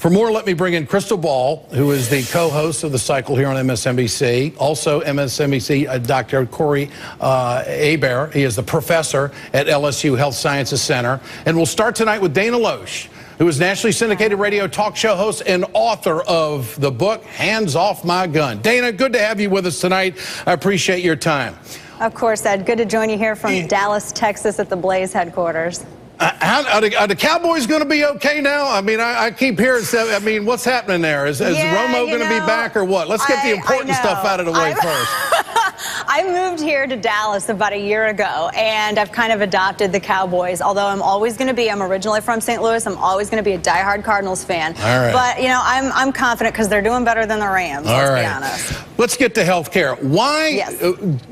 For more, let me bring in Crystal Ball, who is the co-host of The Cycle here on MSNBC. Also, MSNBC, Dr. Corey Hebert. He is the professor at LSU Health Sciences Center. And we'll start tonight with Dana Loesch, who is nationally syndicated radio talk show host and author of the book, Hands Off My Gun. Dana, good to have you with us tonight. I appreciate your time. Of course, Ed. Good to join you here from Dallas, Texas at the Blaze headquarters. Are the Cowboys going to be okay now? I mean, I keep hearing, I mean, what's happening there? Is Romo going to be back or what? Let's get the important stuff out of the way first. I moved here to Dallas about a year ago, and I've kind of adopted the Cowboys. Although I'm always going to be, I'm originally from St. Louis, I'm always going to be a diehard Cardinals fan. All right. But, you know, I'm confident because they're doing better than the Rams, let's be honest. Let's get to health care. Why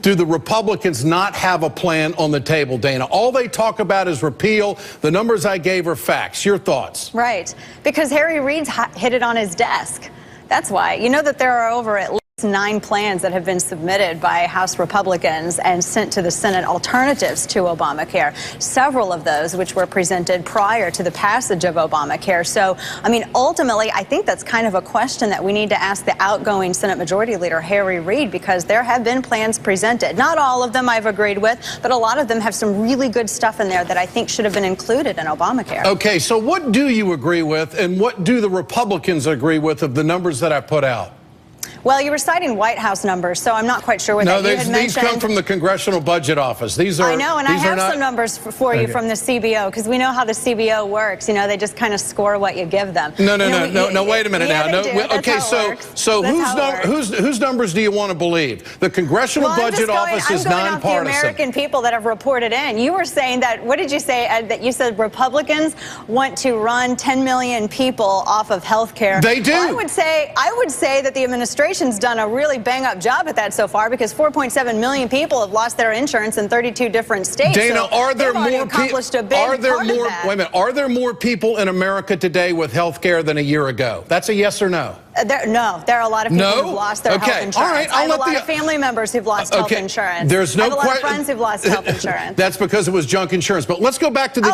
do the Republicans not have a plan on the table, Dana? All they talk about is repeal. The numbers I gave are facts. Your thoughts? Right. Because Harry Reid's hit it on his desk. That's why. You know that there are over at least 9 plans that have been submitted by House Republicans and sent to the Senate alternatives to Obamacare. Several of those which were presented prior to the passage of Obamacare. So, I mean, ultimately, I think that's kind of a question that we need to ask the outgoing Senate Majority Leader, Harry Reid, because there have been plans presented. Not all of them I've agreed with, but a lot of them have some really good stuff in there that I think should have been included in Obamacare. Okay, so what do you agree with and what do the Republicans agree with of the numbers that I put out? Well, you were citing White House numbers, so I'm not quite sure what that you had mentioned. These come from the Congressional Budget Office. These are. I know, and I have some numbers for you from the CBO, because we know how the CBO works. You know, they just kind of score what you give them. No, wait a minute now. No, okay, so whose numbers do you want to believe? The Congressional Budget Office is nonpartisan. I'm going off the American people that have reported in. You were saying that, what did you say, Ed, that you said Republicans want to run 10 million people off of health care? They do. Well, I would say that the administration's done a really bang-up job at that so far, because 4.7 million people have lost their insurance in 32 different states. Dana, so are there more people? Wait a minute. Are there more people in America today with health care than a year ago? That's a yes or no. No, there are a lot of people who've lost their health insurance. All right, I have a lot of family members who've lost health insurance. There's no I have a lot of friends who've lost health insurance. That's because it was junk insurance. But let's go back to the.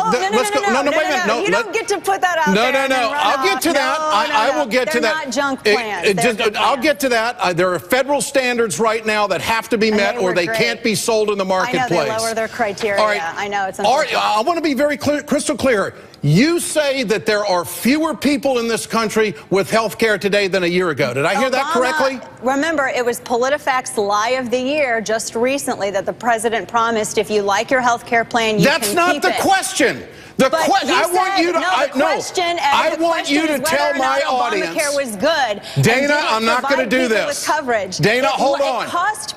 No, you don't get to put that out there. No. I'll get to that. I will get to that. They're not junk plans. I'll get to that. There are federal standards right now that have to be met, or they can't be sold in the marketplace. I know, they lower their criteria. All right. I know, it's unfortunate. I want to be very crystal clear. You say that there are fewer people in this country with health care today than a year ago. Did I hear that correctly? Remember, it was PolitiFact's Lie of the Year just recently that the president promised if you like your health care plan, you can keep it. That's not the question. I want you to tell my audience. Obamacare was good. Dana, I'm not going to do this. Dana, hold on.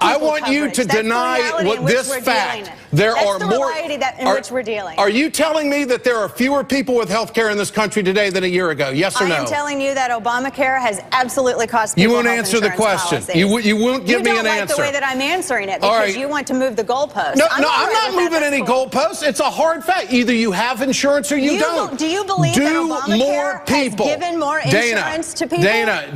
I want you to deny this fact. There are more. In which we're dealing. Are you telling me that there are fewer people with health care in this country today than a year ago? Yes or no? I am telling you that Obamacare has absolutely cost people. You won't answer the question. You won't give me an answer. You don't like the way that I'm answering it because you want to move the goalposts. No, I'm not moving any goalposts. It's a hard fact. Either you have insurance or you don't. Do you believe that Obamacare has given more insurance to people? Dana,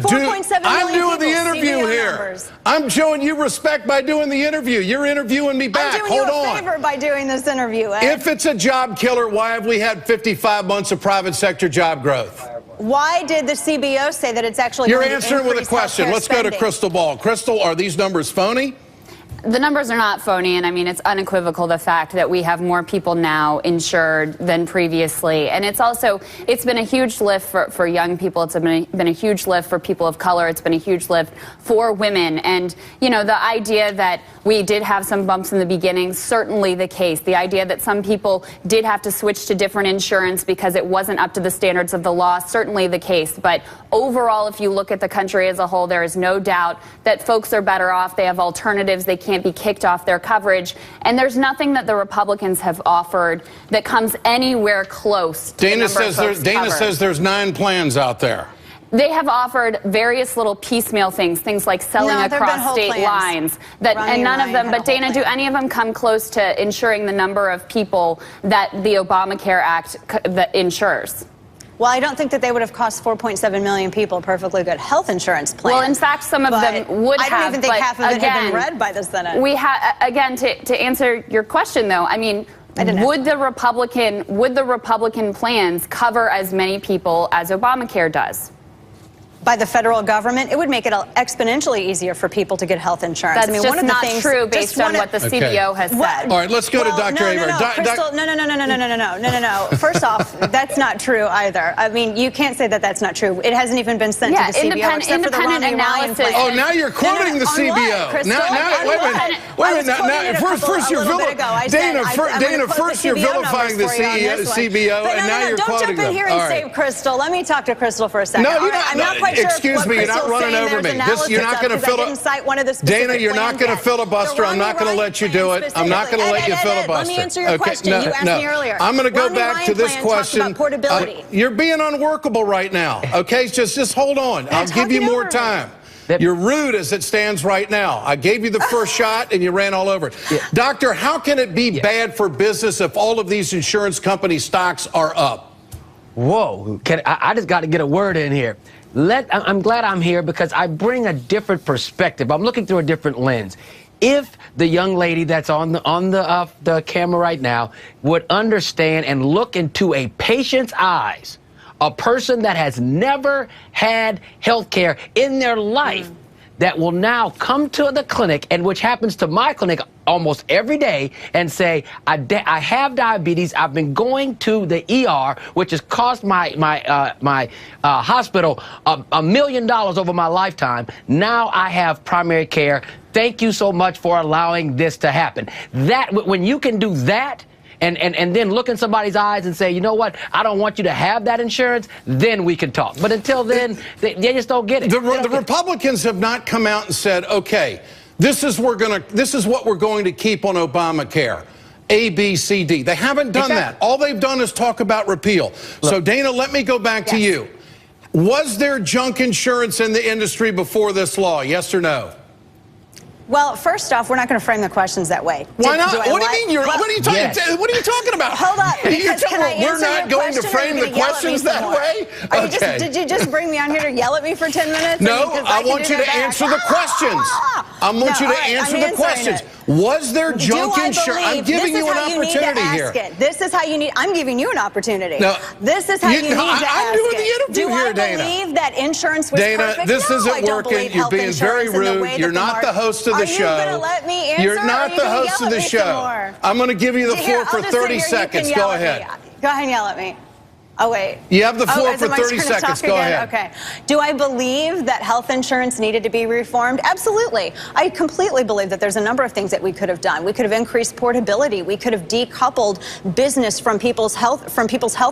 I'm doing the interview here. I'm showing you respect by doing the interview. You're interviewing me back. Hold on. By doing this interview, Ed. If it's a job killer, why have we had 55 months of private sector job growth? Why did the CBO say that it's actually You're answering with a question. Let's go to Crystal Ball. Crystal, are these numbers phony? The numbers are not phony, and I mean, it's unequivocal the fact that we have more people now insured than previously. And it's been a huge lift for young people. It's been a huge lift for people of color. It's been a huge lift for women. And, you know, the idea that we did have some bumps in the beginning, certainly the case. The idea that some people did have to switch to different insurance because it wasn't up to the standards of the law, certainly the case. But overall, if you look at the country as a whole, there is no doubt that folks are better off. They have alternatives. They can't be kicked off their coverage. And there's nothing that the Republicans have offered that comes anywhere close to Dana says there's 9 plans out there. They have offered various little piecemeal things like selling across state lines, and none of them, but Dana, do any of them come close to ensuring the number of people that the Obamacare Act that insures? Well, I don't think that they would have cost 4.7 million people a perfectly good health insurance plan. Well, in fact, some of them would have. I don't even think half of it had been read by the Senate. We again, to answer your question, though, I mean, would the Republican plans cover as many people as Obamacare does? by the federal government, it would make it exponentially easier for people to get health insurance. That's I mean, just one of the not things, true based on what the CBO has said. All right, let's go to Dr. Aber. Crystal, no. First off, that's not true either. I mean, you can't say that that's not true. It hasn't even been sent to the CBO except for the Romney Ryan plan. Oh, now you're quoting the CBO. Wait a minute. First you're vilifying the CBO, and now you're quoting them. Don't jump in here and say Crystal. Let me talk to Crystal for a second. No, I'm not quite sure. Excuse me, you're not running over me. You're not going to Dana, you're not going to filibuster. I'm not going to let you do it. I'm not going to let you filibuster. Let me answer your question. You asked me earlier. I'm going to go back to this question. You're being unworkable right now. Okay, just hold on. I'll give you more time. You're rude as it stands right now. I gave you the first shot and you ran all over it. Yeah. Doctor, how can it be bad for business if all of these insurance company stocks are up? Whoa, I just got to get a word in here. I'm glad I'm here because I bring a different perspective. I'm looking through a different lens. If the young lady that's on the camera right now would understand and look into a patient's eyes, a person that has never had health care in their life, that will now come to the clinic, and which happens to my clinic almost every day, and say, I have diabetes, I've been going to the ER, which has cost my hospital $1 million over my lifetime. Now I have primary care. Thank you so much for allowing this to happen. That, when you can do that, and then look in somebody's eyes and say, you know what, I don't want you to have that insurance, then we can talk. But until then, they just don't get it. The Republicans have not come out and said, okay, this is what we're going to keep on Obamacare. A, B, C, D. They haven't done that. All they've done is talk about repeal. So, Dana, let me go back to you. Was there junk insurance in the industry before this law, yes or no? Well, first off, we're not going to frame the questions that way. Why not? What do you mean? What are you talking about? Hold up. We're not going to frame the questions that way? Okay. Did you just bring me on here to yell at me for 10 minutes? No, I want you to answer the questions. I want you to answer the questions. Was there junk insurance? I'm giving you an opportunity here. This is how you need. I'm giving you an opportunity. No, this is how you need to ask it. I'm doing the interview here, Dana. Do I believe that insurance was perfect? Dana, this isn't working. You're being very rude. You're not the host of the show. Are you going to let me answer? You're not the host of the show. I'm going to give you the floor for 30 seconds. Go ahead. Go ahead and yell at me. Oh, wait. You have the floor for 30 seconds. Go ahead. Okay. Do I believe that health insurance needed to be reformed? Absolutely. I completely believe that there's a number of things that we could have done. We could have increased portability. We could have decoupled business from people's health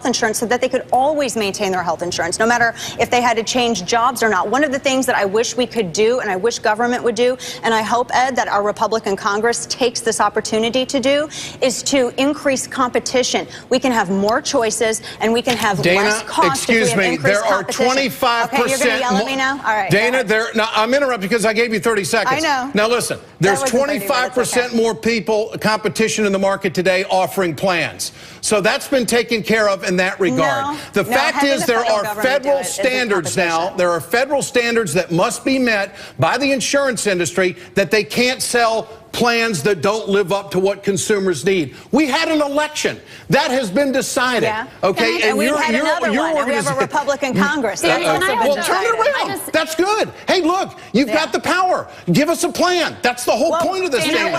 insurance so that they could always maintain their health insurance, no matter if they had to change jobs or not. One of the things that I wish we could do, and I wish government would do, and I hope, Ed, that our Republican Congress takes this opportunity to do, is to increase competition. We can have more choices, and we can have less cost. Dana, excuse me, there are 25%. Okay, you're going to yell at me now? All right. Dana, now I'm interrupting because I gave you 30 seconds. I know. Now listen, there's 25% more competition in the market today offering plans. So that's been taken care of in that regard. The fact is there are federal standards now. There are federal standards that must be met by the insurance industry that they can't sell plans that don't live up to what consumers need. We had an election. That has been decided. Yeah. Okay, and we've had another one, and we have a Republican Congress. Well, turn it around. That's good. Hey, look, you've got the power. Give us a plan. That's the whole point of this thing.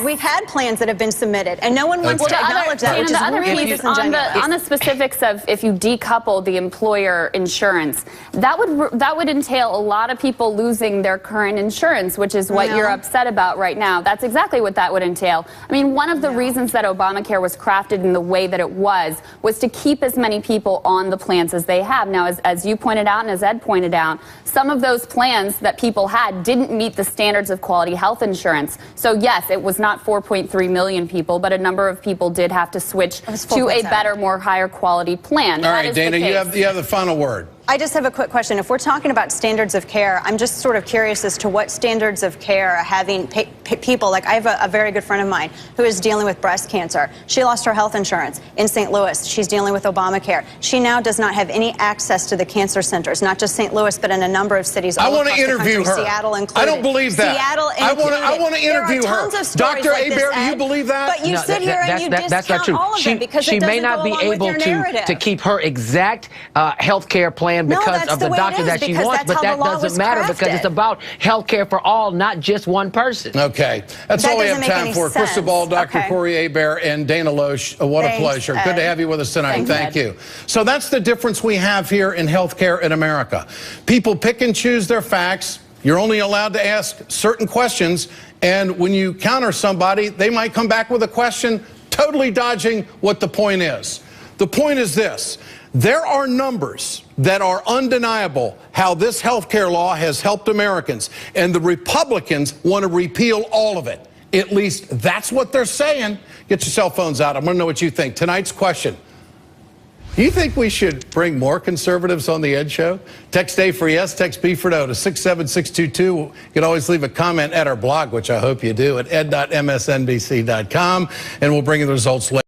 We've had plans that have been submitted, and no one wants to acknowledge that, which is really disingenuous. On the specifics of if you decouple the employer insurance, that would entail a lot of people losing their current insurance, which is what you're upset about right now. That's exactly what that would entail. I mean, one of the reasons that Obamacare was crafted in the way that it was to keep as many people on the plans as they have. Now, as you pointed out and as Ed pointed out, some of those plans that people had didn't meet the standards of quality health insurance. So yes, it was not 4.3 million people, but a number of people did have to switch to a better, more higher quality plan. All right, Dana, you have the final word. I just have a quick question. If we're talking about standards of care, I'm just sort of curious as to what standards of care are having people. Like, I have a very good friend of mine who is dealing with breast cancer. She lost her health insurance in St. Louis. She's dealing with Obamacare. She now does not have any access to the cancer centers, not just St. Louis, but in a number of cities all across the country. Her. Seattle included. I don't believe that. Seattle included. I want to interview her. Dr. Aber, do you believe that? But you sit here and you discount all of them because it doesn't go along with your narrative. She may not be able to keep her exact health care plan plan No, because that's of the the way it doctor is, that she because wants, that's but how that the law doesn't was matter because crafted. it's about health care for all, not just one person. Okay. That's That all we have doesn't make time any for. Crystal Ball, sense. Dr. Okay. Corey Hebert, and Dana Loesch. What Thanks, a pleasure. Good to Ed. have you with us tonight. Thanks, Thank Ed. you. So that's the difference we have here in healthcare in America. People pick and choose their facts. You're only allowed to ask certain questions, and when you counter somebody, they might come back with a question totally dodging what the point is. The point is this: there are numbers that are undeniable how this health care law has helped Americans, and the Republicans want to repeal all of it. At least that's what they're saying. Get your cell phones out. I want to know what you think. Tonight's question: do you think we should bring more conservatives on the Ed Show? Text A for yes, text B for no to 67622. You can always leave a comment at our blog, which I hope you do, at ed.msnbc.com, and we'll bring you the results later.